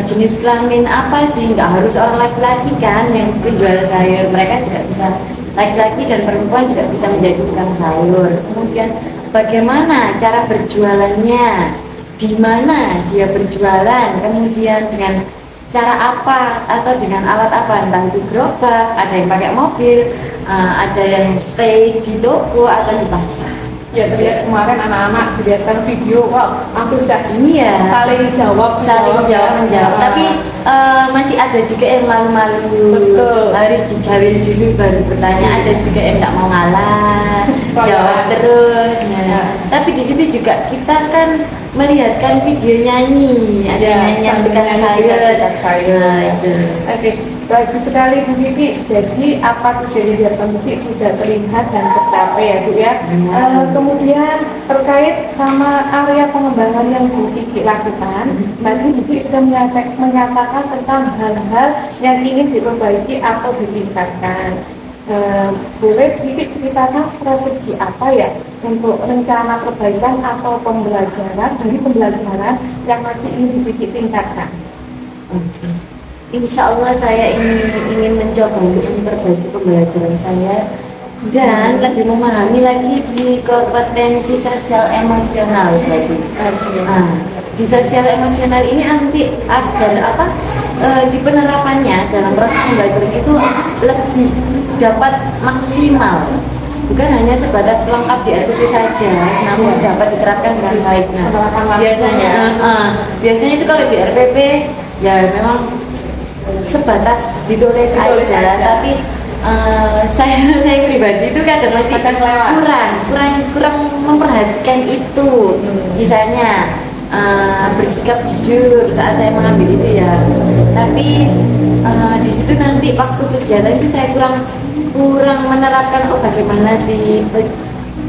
[SPEAKER 2] jenis kelamin apa sih, nggak harus orang laki-laki kan yang penjual sayur, mereka juga bisa, laki-laki dan perempuan juga bisa menjadi tukang sayur. Kemudian bagaimana cara berjualannya, di mana dia berjualan, kemudian dengan cara apa atau dengan alat apa, entah itu gerobak, ada yang pakai mobil, ada yang stay di toko atau di pasar.
[SPEAKER 1] Ya terlihat kemarin anak-anak kelihatan video, wah antusias,
[SPEAKER 2] Iya.
[SPEAKER 1] saling jawab,
[SPEAKER 2] Saling jawab menjawab,
[SPEAKER 1] Ah.
[SPEAKER 2] tapi masih ada juga yang malu-malu,
[SPEAKER 1] Betul.
[SPEAKER 2] harus dijawab dulu baru bertanya. Ada juga yang nggak mau ngalah,
[SPEAKER 1] Oh,
[SPEAKER 2] jawab
[SPEAKER 1] ya.
[SPEAKER 2] terus. Nah,
[SPEAKER 1] Ya.
[SPEAKER 2] tapi di situ juga kita kan melihatkan video nyanyi, ada
[SPEAKER 1] Ya,
[SPEAKER 2] nyanyi yang
[SPEAKER 1] sambil
[SPEAKER 2] bukan
[SPEAKER 1] nyanyi
[SPEAKER 2] saya.
[SPEAKER 1] juga bukan sayur.
[SPEAKER 2] Nah, itu.
[SPEAKER 1] Oke, bagus sekali Bu Vivi. Jadi apa tujuan dari Bu Vivi sudah terlihat dan tercapai ya Bu ya. Kemudian terkait sama area pengembangan yang Bu Vivi lakukan, tadi Bu Vivi sudah menyatakan tentang hal-hal yang ingin diperbaiki atau ditingkatkan. Boleh Vivi ceritakan strategi apa ya untuk rencana perbaikan atau pembelajaran dari pembelajaran yang masih ingin Vivi tingkatkan?
[SPEAKER 2] Insya Allah saya ingin mencoba untuk memperbaiki pembelajaran saya dan lebih memahami lagi di kompetensi sosial emosional tadi. Nah, di sosial emosional ini nanti agar di penerapannya dalam proses pembelajaran itu lebih dapat maksimal, bukan hanya sebatas pelengkap di RPP saja, namun dapat diterapkan dengan baik. Nah,
[SPEAKER 1] Penerapan langsung.
[SPEAKER 2] biasanya itu kalau di RPP ya memang sebatas ditulis
[SPEAKER 1] Ditulis
[SPEAKER 2] aja,
[SPEAKER 1] aja.
[SPEAKER 2] tapi saya pribadi itu kadang masih
[SPEAKER 1] Kadang lewat.
[SPEAKER 2] kurang memperhatikan itu. Misalnya bersikap jujur saat saya mengambil itu ya, tapi di situ nanti waktu kegiatan itu saya kurang menerapkan bagaimana sih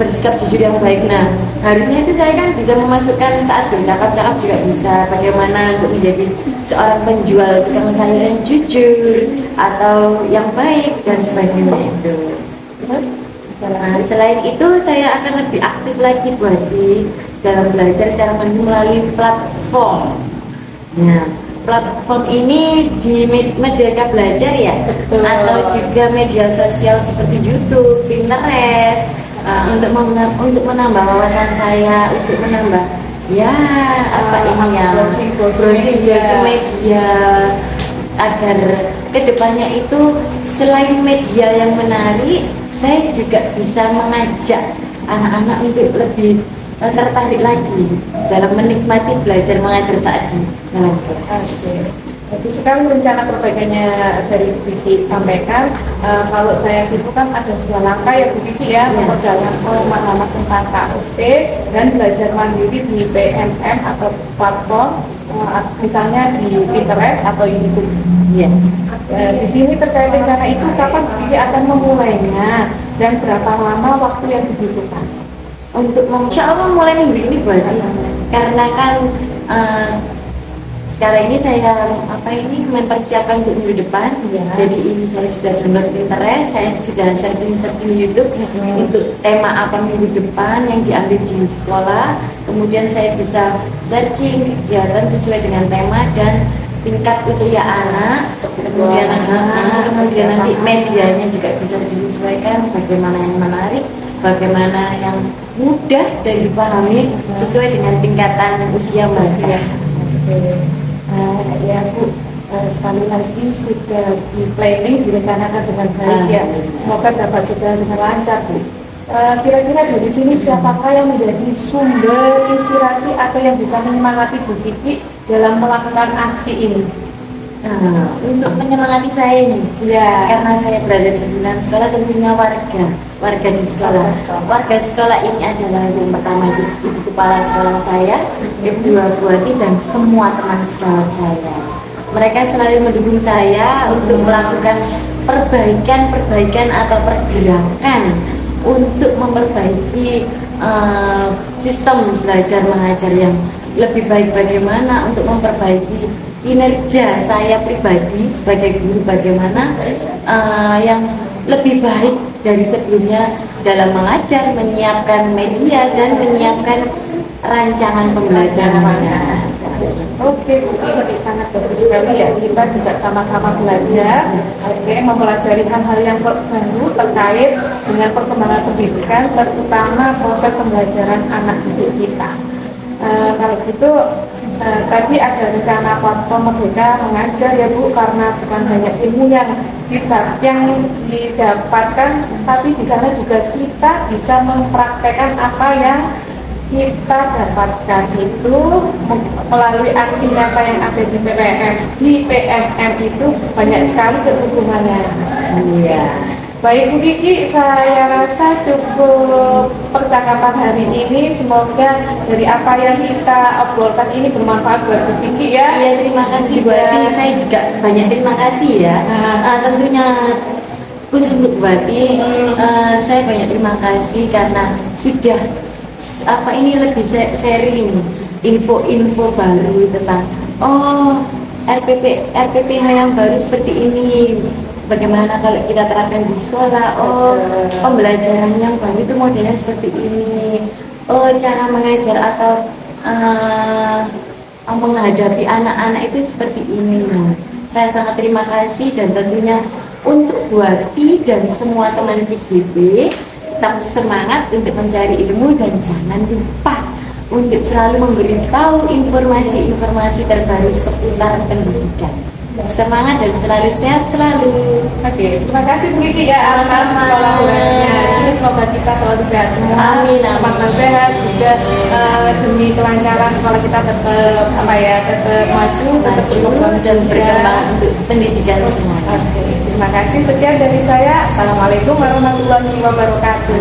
[SPEAKER 2] bersikap jujur yang baik. Nah, harusnya itu saya kan bisa memasukkan saat bercakap-cakap juga bisa bagaimana untuk menjadi seorang penjual tukang sayur yang jujur atau yang baik dan sebagainya itu. Nah, selain itu saya akan lebih aktif lagi berarti dalam belajar secara mandiri melalui platform. Nah, platform ini di media belajar ya,
[SPEAKER 1] Betul.
[SPEAKER 2] atau juga media sosial seperti YouTube, Pinterest, untuk menambah wawasan saya, untuk menambah ya ini ya
[SPEAKER 1] browsing
[SPEAKER 2] media agar kedepannya itu selain media yang menarik, saya juga bisa mengajak anak-anak untuk lebih tertarik lagi dalam menikmati belajar mengajar saat di dalam kelas.
[SPEAKER 1] Oke. Bagus sekali rencana perbaikannya dari Vivi sampaikan. Kalau saya simpulkan ada 2 langkah ya Bu Vivi ya, memperdalam pemahaman tentang KUSP dan belajar mandiri di PMM atau platform, misalnya di Pinterest atau YouTube.
[SPEAKER 2] Iya.
[SPEAKER 1] Di sini terkait rencana itu kapan Bu Vivi akan memulainya dan berapa lama waktu yang dibutuhkan?
[SPEAKER 2] Untuk insya Allah mulai minggu ini berarti karena kan sekarang ini saya mempersiapkan untuk minggu depan.
[SPEAKER 1] Ya.
[SPEAKER 2] Jadi ini saya sudah download Pinterest, saya sudah searching YouTube untuk tema apa minggu depan yang diambil di sekolah. Kemudian saya bisa searching kegiatan sesuai dengan tema dan tingkat usia anak. Kemudian nanti medianya juga bisa disesuaikan bagaimana yang menarik, bagaimana yang mudah dan dipahami sesuai dengan tingkatan usia mereka.
[SPEAKER 1] Ya Bu, sekali lagi sudah di planning, direncanakan dengan baik ya. Semoga dapat berjalan dengan lancar Bu. Kira-kira dari sini siapakah yang menjadi sumber inspirasi atau yang bisa menyemangati Bu Vivi dalam melakukan aksi ini?
[SPEAKER 2] Nah, untuk menyemangati saya ini,
[SPEAKER 1] Ya,
[SPEAKER 2] karena saya berada di lingkungan sekolah, tentunya warga di sekolah. Warga sekolah ini adalah yang pertama ibu kepala sekolah saya, kedua Bu Ati dan semua teman sejawat saya. Mereka selalu mendukung saya untuk melakukan perbaikan atau pergerakan untuk memperbaiki sistem belajar mengajar yang lebih baik, bagaimana untuk memperbaiki kinerja saya pribadi sebagai guru, bagaimana yang lebih baik dari sebelumnya dalam mengajar, menyiapkan media dan menyiapkan rancangan pembelajaran.
[SPEAKER 1] oke Bu Vivi, sangat bagus sekali ya. Kita juga sama-sama belajar, mempelajari hal-hal yang baru terkait dengan perkembangan pendidikan, terutama proses pembelajaran anak didik kita. Kalau gitu Tadi ada rencana platform Merdeka Mengajar ya Bu, karena bukan hanya ilmu yang didapatkan, tapi di sana juga kita bisa mempraktekkan apa yang kita dapatkan itu melalui aksi nyata yang ada di PMM itu banyak sekali keuntungannya.
[SPEAKER 2] Iya.
[SPEAKER 1] Baik Bu Kiki, saya rasa cukup percakapan hari ini. Semoga dari apa yang kita obrolkan ini bermanfaat buat Bu Kiki ya.
[SPEAKER 2] Iya, terima kasih Bu Wati. Saya juga banyak terima kasih ya. Tentunya khusus untuk Bu Wati, saya banyak terima kasih karena sudah ini lebih sharing info-info baru tentang RPPH yang baru seperti ini. Bagaimana kalau kita terapkan di sekolah? Pembelajaran yang baru itu modelnya seperti ini. Cara mengajar atau menghadapi anak-anak itu seperti ini. Saya sangat terima kasih dan tentunya untuk Bu Wati dan semua teman CGB tetap semangat untuk mencari ilmu dan jangan lupa untuk selalu memberitahu informasi-informasi terbaru seputar pendidikan. Semangat dan selalu sehat selalu.
[SPEAKER 1] Oke, terima kasih Bu Kiki ya atas kolaborasinya. Ini semoga kita selalu sehat semua.
[SPEAKER 2] Amin, amin.
[SPEAKER 1] Teman-teman sehat juga demi kelancaran sekolah kita tetap tetap maju, tetap berkembang
[SPEAKER 2] dan berkembang untuk pendidikan semua.
[SPEAKER 1] Oke, terima kasih. Sekian dari saya. Assalamualaikum warahmatullahi wabarakatuh.